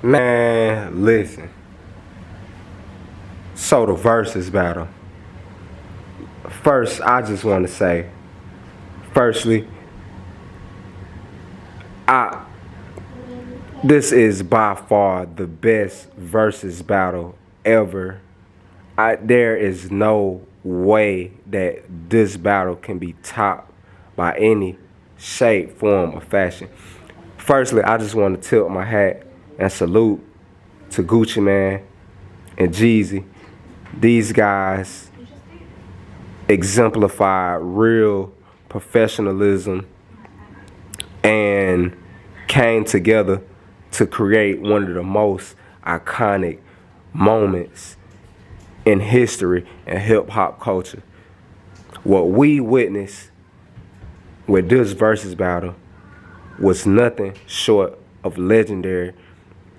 Man, listen. So the versus battle. First, I just want to say, firstly, I this is by far the best versus battle ever. There is no way that this battle can be topped by any shape, form, or fashion. Firstly, I just want to tilt my hat and salute to Gucci Man and Jeezy. These guys exemplify real professionalism and came together to create one of the most iconic moments in history and hip hop culture. What we witnessed with this versus battle was nothing short of legendary.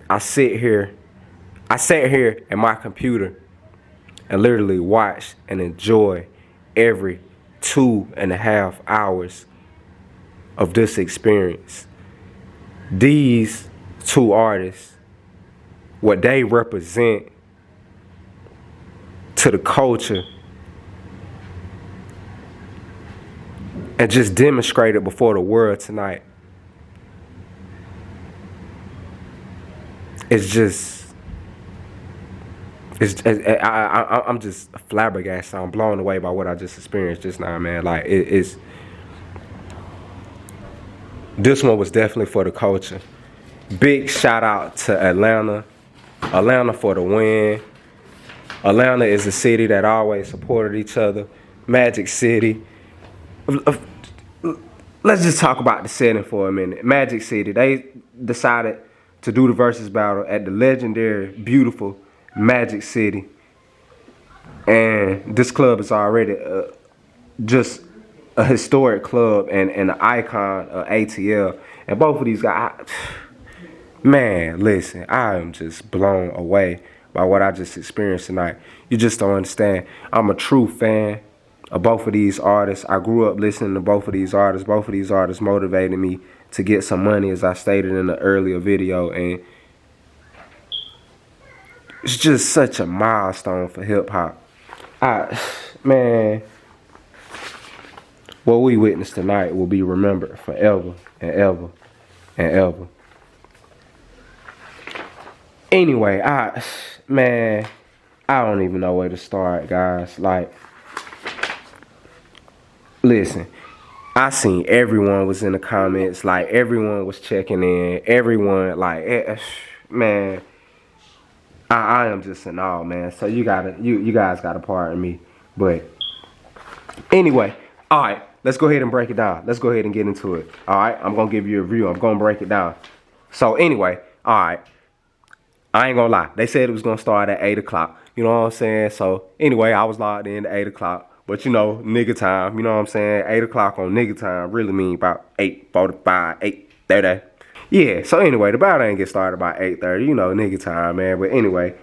I sat here at my computer and literally watched and enjoyed every 2.5 hours of this experience. These two artists, what they represent to the culture, and just demonstrated before the world tonight, I'm just flabbergasted. I'm blown away by what I just experienced just now, man. Like this one was definitely for the culture. Big shout out to Atlanta. Atlanta for the win. Atlanta is a city that always supported each other. Magic City. Let's just talk about the setting for a minute. Magic City, they decided to do the versus battle at the legendary, beautiful Magic City. And this club is already just a historic club and an icon of ATL. And both of these guys, man, listen, I am just blown away by what I just experienced tonight. You just don't understand. I'm a true fan of both of these artists. I grew up listening to both of these artists. Both of these artists motivated me to get some money, as I stated in the earlier video. And it's just such a milestone for hip hop. Man, what we witnessed tonight will be remembered forever and ever and ever. Anyway, I don't even know where to start, guys. Like, listen, I seen everyone was in the comments, like everyone was checking in, everyone, like, man, I am just in awe, man. So you guys gotta pardon me. But anyway, all right, let's go ahead and break it down. Let's go ahead and get into it. All right, I'm gonna give you a review. I'm gonna break it down. So anyway, all right, I ain't gonna lie. They said it was gonna start at 8 o'clock. You know what I'm saying? So anyway, I was logged in at 8 o'clock. But you know, nigga time, you know what I'm saying? 8 o'clock on nigga time really mean about 8:45, 8:30. Yeah, so anyway, the battle ain't get started by 8:30, you know, nigga time, man. But anyway,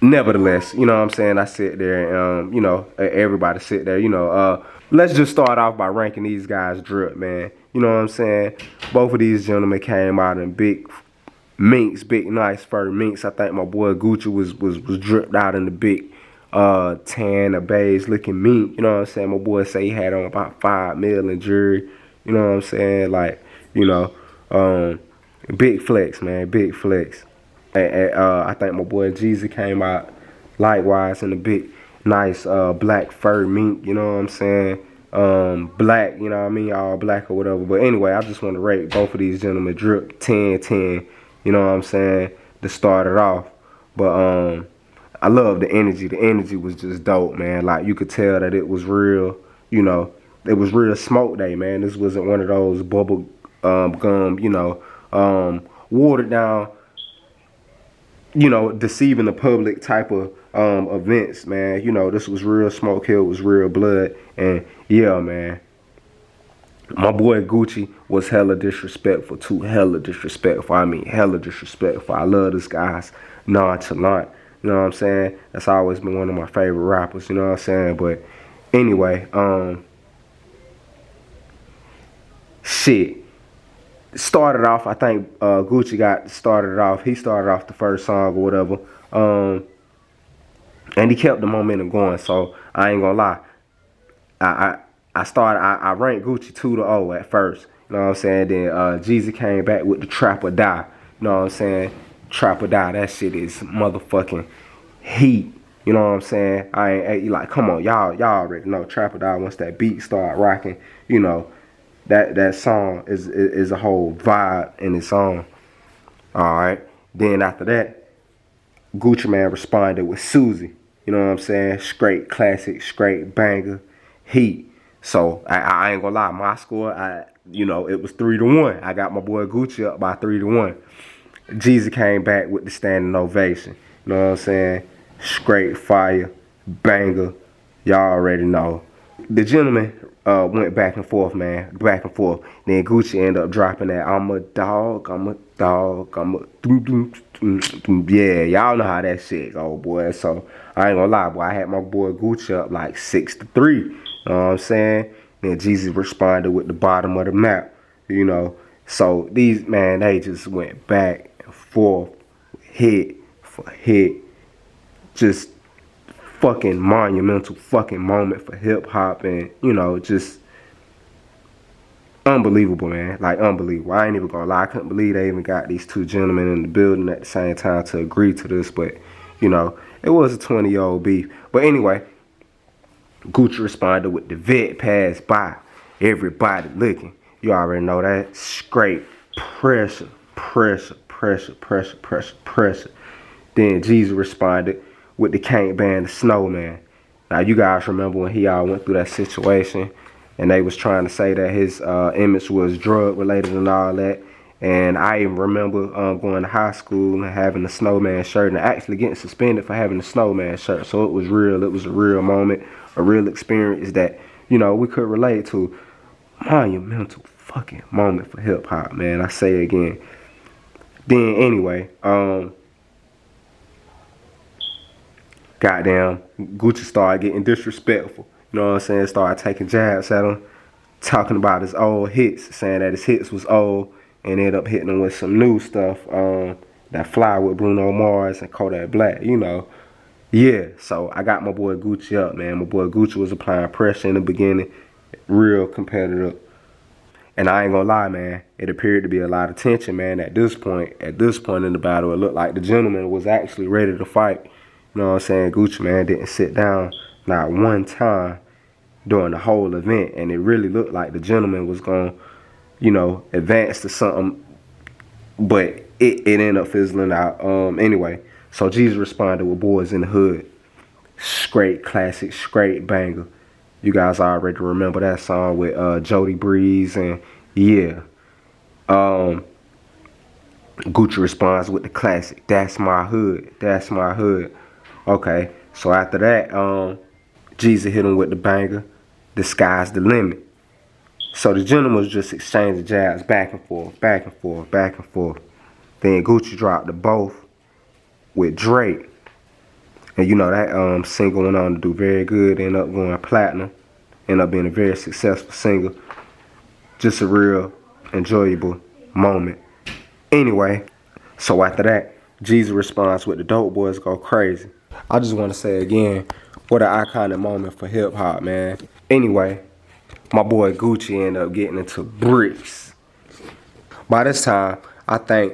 nevertheless, you know what I'm saying? I sit there and, you know, everybody sit there, you know. Let's just start off by ranking these guys drip, man. You know what I'm saying? Both of these gentlemen came out in big minks, big nice fur minks. I think my boy Gucci was dripped out in the big tan or beige looking mink. You know what I'm saying? My boy say he had on about 5 mil in jewelry. You know what I'm saying? Like, you know, big flex, man, big flex. And I think my boy Jeezy came out likewise in a big nice black fur mink. You know what I'm saying? Black, you know what I mean? All black or whatever. But anyway, I just want to rate both of these gentlemen drip 10-10. You know what I'm saying? To start it off. But I love the energy. The energy was just dope, man. Like, you could tell that it was real, you know, it was real smoke day, man. This wasn't one of those bubble gum, you know, watered down, you know, deceiving the public type of events, man. You know, this was real smoke here, it was real blood. And yeah, man, my boy Gucci was hella disrespectful, too. Hella disrespectful. I mean, hella disrespectful. I love this guy's nonchalant. You know what I'm saying? That's always been one of my favorite rappers, you know what I'm saying? But anyway, shit. started off, I think Gucci got started off. He started off the first song or whatever. And he kept the momentum going. So I ain't gonna lie. I ranked Gucci 2-0 at first. You know what I'm saying? Then Jeezy came back with the Trap or Die. You know what I'm saying? Trap or Die. That shit is motherfucking heat. You know what I'm saying? I ain't like, come on, y'all already know Trap or Die. Once that beat start rocking, you know, that song is a whole vibe in its own. Alright. Then after that, Gucci Mane responded with Susie. You know what I'm saying? Straight classic, straight banger, heat. So I ain't gonna lie, my score, it was 3-1. I got my boy Gucci up by 3-1. Jeezy came back with the standing ovation. You know what I'm saying? Straight fire, banger. Y'all already know. The gentleman went back and forth, man. Back and forth. Then Gucci ended up dropping that I'm a dog, I'm a dog, I'm a yeah, y'all know how that shit go, boy. So I ain't gonna lie, boy. I had my boy Gucci up like 6-3. You know what I'm saying? Then Jeezy responded with the bottom of the map. You know. So these, man, they just went back and forth, hit for hit. Just fucking monumental fucking moment for hip hop, and you know, just unbelievable, man. Like unbelievable. I ain't even gonna lie, I couldn't believe they even got these two gentlemen in the building at the same time to agree to this, but you know, it was a 20-year-old beef. But anyway, Gucci responded with the vet passed by, everybody looking. You already know that. Straight pressure, pressure, pressure, pressure, pressure, pressure. Then Jeezy responded with the can't ban the snowman. Now you guys remember when he all went through that situation and they was trying to say that his image was drug related and all that. And I even remember going to high school and having the snowman shirt and actually getting suspended for having the snowman shirt. So it was real. It was a real moment, a real experience that, you know, we could relate to. Monumental fucking moment for hip hop, man. I say it again. Then anyway, goddamn, Gucci started getting disrespectful. You know what I'm saying? Started taking jabs at him, talking about his old hits, saying that his hits was old, and ended up hitting him with some new stuff. That Fly with Bruno Mars and Kodak Black, you know. Yeah, so I got my boy Gucci up, man. My boy Gucci was applying pressure in the beginning, real competitive. And I ain't gonna lie, man, it appeared to be a lot of tension, man, at this point in the battle. It looked like the gentleman was actually ready to fight. You know what I'm saying? Gucci, man, didn't sit down not one time during the whole event. And it really looked like the gentleman was going to, you know, advance to something. But it ended up fizzling out. Anyway, so Jeezy responded with Boys in the Hood. Straight classic, straight banger. You guys already remember that song with Jody Breeze. And yeah. Gucci responds with the classic, That's My Hood, That's My Hood. Okay, so after that, Jeezy hit him with the banger, The Sky's the Limit. So the gentleman was just exchanging jabs back and forth, back and forth, back and forth. Then Gucci dropped the both with Drake. And you know that single went on to do very good, ended up going platinum, ended up being a very successful single. Just a real enjoyable moment. Anyway, so after that, Jeezy responds with the Dope Boys Go Crazy. I just want to say again, what an iconic moment for hip hop, man. Anyway, my boy Gucci ended up getting into bricks. By this time, I think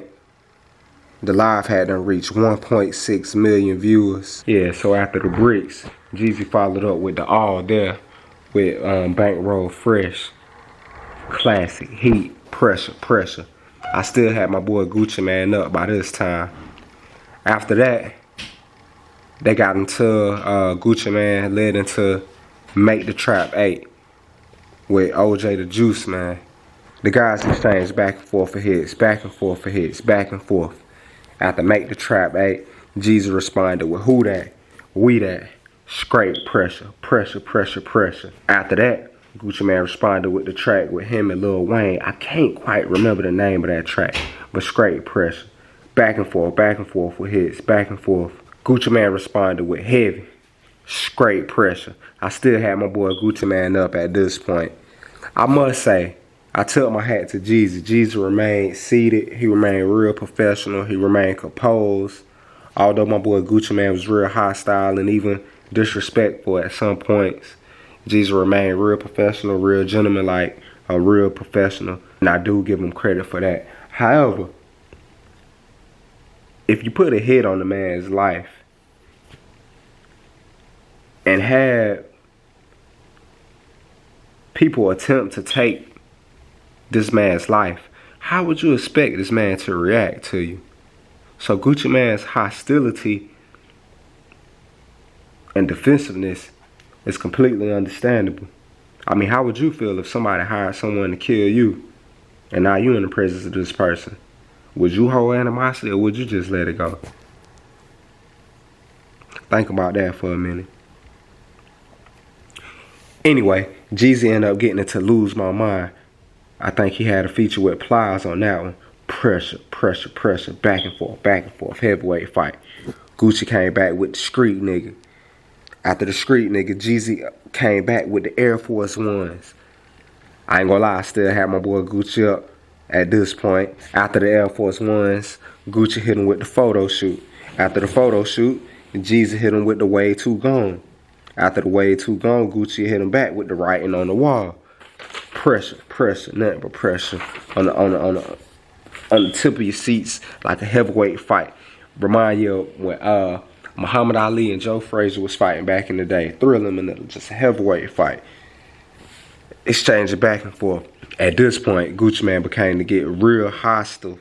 the live had done reached 1.6 million viewers. Yeah, so after the bricks, Jeezy followed up with the All There with Bankroll Fresh. Classic, heat, pressure, pressure. I still had my boy Gucci Man up by this time. After that, they got into Gucci Man led into Make the Trap 8 with OJ the Juice Man. The guys exchanged back and forth for hits, back and forth for hits, back and forth. After Make the Trap 8, Jeezy responded with Who That? We That. Straight pressure, pressure, pressure, pressure. After that, Gucci Man responded with the track with him and Lil Wayne. I can't quite remember the name of that track, but straight pressure. Back and forth with hits, back and forth. Gucci Man responded with Heavy. Straight pressure. I still had my boy Gucci Man up at this point. I must say, I tilt my hat to Jeezy. Jeezy remained seated. He remained real professional. He remained composed. Although my boy Gucci Mane was real hostile and even disrespectful at some points, Jeezy remained real professional, real gentleman-like, a real professional. And I do give him credit for that. However, if you put a hit on the man's life and have people attempt to take this man's life, how would you expect this man to react to you? So Gucci Mane's hostility and defensiveness is completely understandable. I mean, how would you feel if somebody hired someone to kill you and now you're in the presence of this person? Would you hold animosity or would you just let it go? Think about that for a minute. Anyway, Jeezy ended up getting it to Lose My Mind. I think he had a feature with Plies on that one. Pressure, pressure, pressure, back and forth, heavyweight fight. Gucci came back with the street nigga. After the street nigga, Jeezy came back with the Air Force Ones. I ain't gonna lie, I still had my boy Gucci up at this point. After the Air Force Ones, Gucci hit him with the photo shoot. After the photo shoot, Jeezy hit him with the Way Too Gone. After the Way Too Gone, Gucci hit him back with the Writing on the Wall. Pressure, pressure, nothing but pressure on the tip of your seats, like a heavyweight fight. Remind you of when Muhammad Ali and Joe Frazier was fighting back in the day. Thrilling in the middle, just a heavyweight fight. Exchanging back and forth. At this point, Gucci Mane became to get real hostile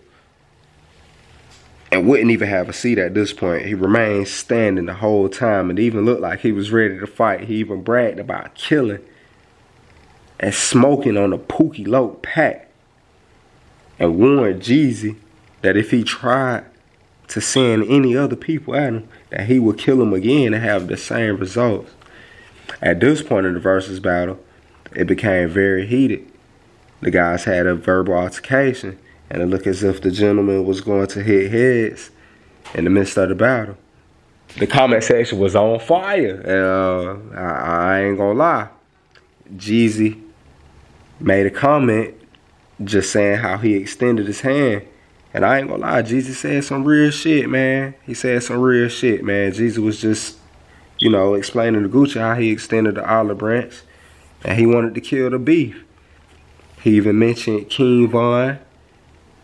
and wouldn't even have a seat at this point. He remained standing the whole time and even looked like he was ready to fight. He even bragged about killing and smoking on a Pookie Loc pack and warned Jeezy that if he tried to send any other people at him, that he would kill him again and have the same results. At this point in the versus battle, it became very heated. The guys had a verbal altercation, and it looked as if the gentleman was going to hit heads in the midst of the battle. The comment section was on fire. I ain't gonna lie. Jeezy made a comment just saying how he extended his hand. And I ain't gonna lie, Jeezy said some real shit, man. He said some real shit, man. Jeezy was just, explaining to Gucci how he extended the olive branch and he wanted to kill the beef. He even mentioned King Von.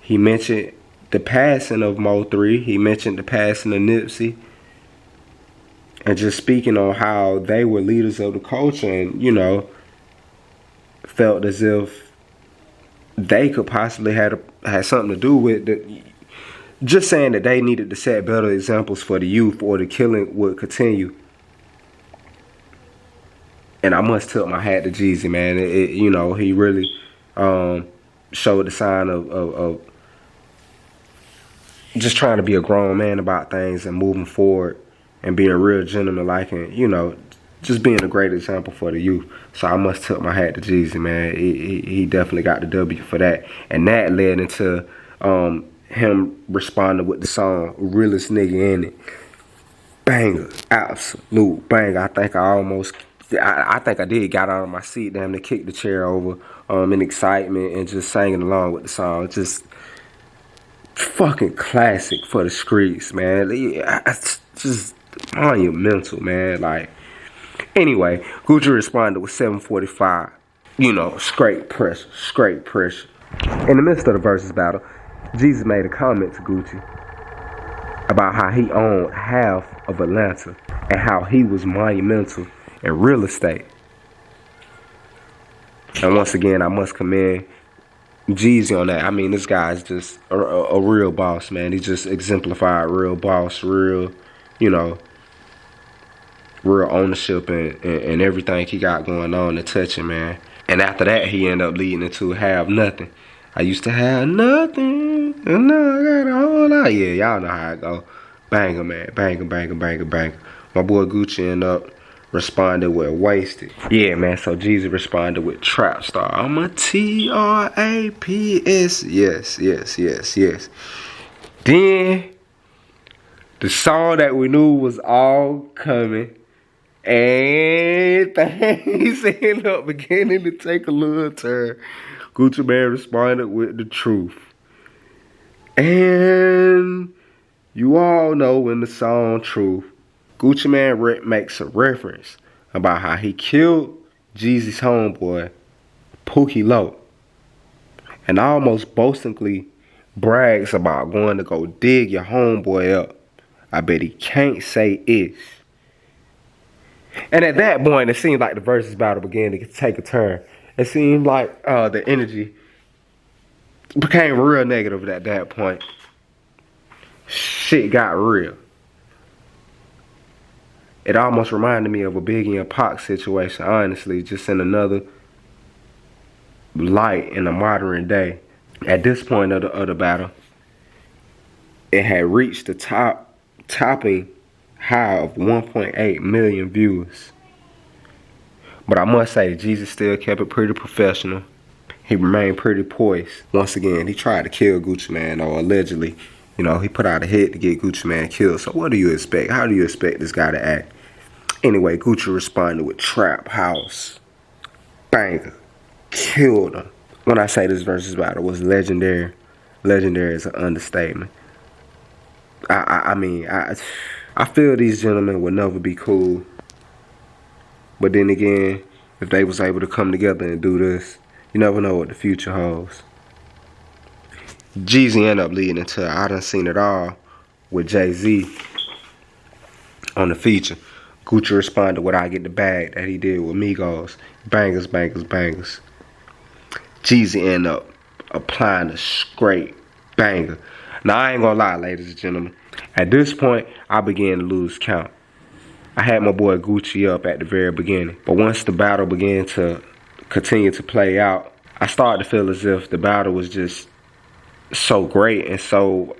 He mentioned the passing of Mo 3. He mentioned the passing of Nipsey. And just speaking on how they were leaders of the culture and, felt as if they could possibly had something to do with it. Just saying that they needed to set better examples for the youth or the killing would continue. And I must tilt my hat to Jeezy, man. He really showed the sign of just trying to be a grown man about things and moving forward and being a real gentleman-like and, just being a great example for the youth. So I must tilt my hat to Jeezy, man. He definitely got the W for that. And that led into him responding with the song Realest Nigga in It. Banger. Absolute banger. I think I did got out of my seat, damn, to kick the chair over in excitement and just singing along with the song. Just fucking classic for the streets, man. It's just monumental, man. Like, anyway, Gucci responded with 745. Straight pressure. In the midst of the versus battle, Jeezy made a comment to Gucci about how he owned half of Atlanta and how he was monumental in real estate. And once again, I must commend Jeezy on that. I mean, this guy's just a real boss, man. He just exemplified real boss, real ownership and everything he got going on and touching, man. And after that, he ended up leading into Have Nothing. I used to have nothing, and now I got a whole lot. Yeah, y'all know how it go. Banger, man. Banger. My boy Gucci ended up responded with Wasted. Yeah, man, so Jeezy responded with Trap Star. I'm a TRAPS. Yes. Then, the song that we knew was all coming, and things ended up beginning to take a little turn. Gucci Mane responded with the truth. And you all know in the song Truth, Gucci Mane makes a reference about how he killed Jeezy's homeboy, Pookie Loc, and almost boastingly brags about going to go dig your homeboy up. I bet he can't say is. And at that point, it seemed like the versus battle began to take a turn. It seemed like the energy became real negative at that point. Shit got real. It almost reminded me of a Biggie and Pac situation, honestly, just in another light in the modern day. At this point of the battle, it had reached the topping high of 1.8 million viewers. But I must say, Jeezy still kept it pretty professional. He remained pretty poised. Once again, he tried to kill Gucci Mane, or allegedly, you know, he put out a hit to get Gucci Mane killed. So what do you expect? How do you expect this guy to act? Anyway, Gucci responded with Trap House. Banger. Killed him. When I say this versus battle was legendary, legendary is an understatement. I mean, I feel these gentlemen would never be cool. But then again, if they was able to come together and do this, you never know what the future holds. Jeezy ended up leading into I Done Seen It All with Jay-Z on the feature. Gucci responded with I Get the Bag that he did with Migos. Bangers, bangers, bangers. Jeezy ended up applying a straight banger. Now, I ain't gonna lie, ladies and gentlemen. At this point, I began to lose count. I had my boy Gucci up at the very beginning. But once the battle began to continue to play out, I started to feel as if the battle was just so great and so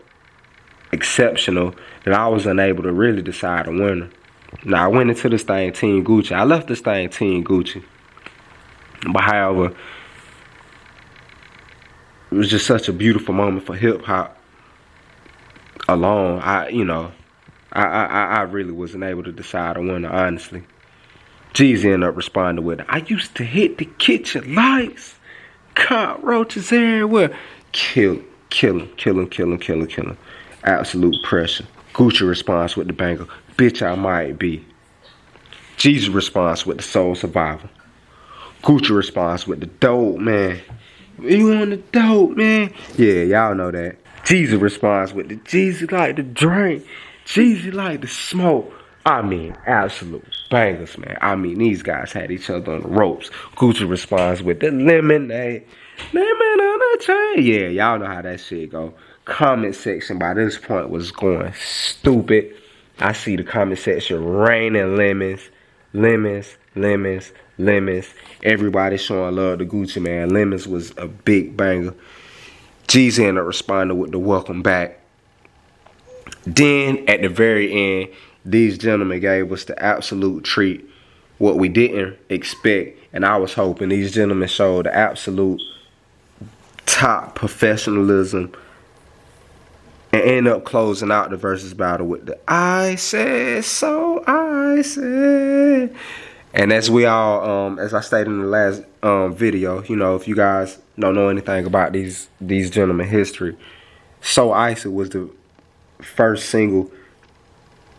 exceptional that I was unable to really decide a winner. Now, I went into this thing Team Gucci. I left this thing Team Gucci. But however, it was just such a beautiful moment for hip-hop alone. I really wasn't able to decide a winner, honestly. Jeezy ended up responding with, I used to hit the kitchen lights. Cockroaches everywhere. Kill him. Absolute pressure. Gucci responds with the banger, Bitch I Might Be. Jeezy responds with the Soul Survivor. Gucci responds with the Dope Man. You on the dope, man? Yeah, y'all know that. Jeezy responds with the Jeezy like the drink. Jeezy like the smoke. I mean, absolute bangers, man. I mean, these guys had each other on the ropes. Gucci responds with the lemonade. Lemon on the train. Yeah, y'all know how that shit go. Comment section by this point was going stupid. I see the comment section raining lemons. Everybody showing love to Gucci Mane. Lemons was a big banger. Jeezy ended up responding with the welcome back. Then at the very end, these gentlemen gave us the absolute treat. What we didn't expect, and I was hoping these gentlemen showed the absolute top professionalism and end up closing out the versus battle with the I said so, I said. And as we all, as I stated in the last video, you know, if you guys don't know anything about these gentlemen history, So Icy was the first single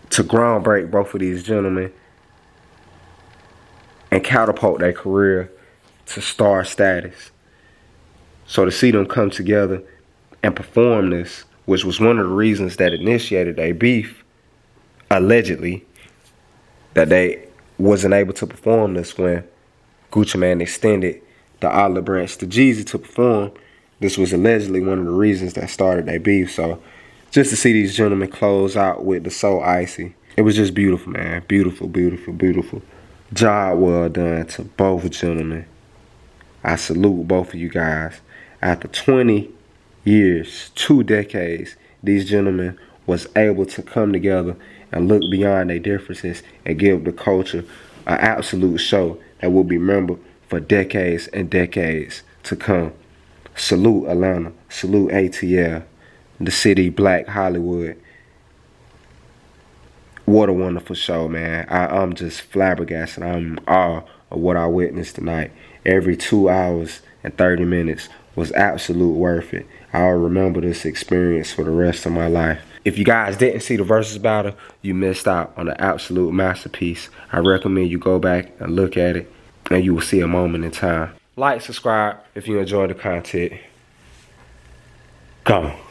to groundbreak both of these gentlemen and catapult their career to star status. So to see them come together and perform this, which was one of the reasons that initiated their beef, allegedly, that they wasn't able to perform this when Gucci Mane extended the olive branch to Jeezy to perform. This was allegedly one of the reasons that started their beef. So just to see these gentlemen close out with the So Icy, it was just beautiful, man. Beautiful. Job well done to both gentlemen. I salute both of you guys. After 20 years, 2 decades, these gentlemen was able to come together and look beyond their differences and give the culture an absolute show that will be remembered for decades and decades to come. Salute Atlanta. Salute ATL. The city, Black Hollywood. What a wonderful show, man. I'm just flabbergasted. I'm in awe of what I witnessed tonight. every 2 hours and 30 minutes was absolute worth it. I'll remember this experience for the rest of my life. If you guys didn't see the versus battle, you missed out on an absolute masterpiece. I recommend you go back and look at it, and you will see a moment in time. Like, subscribe if you enjoy the content. Come on.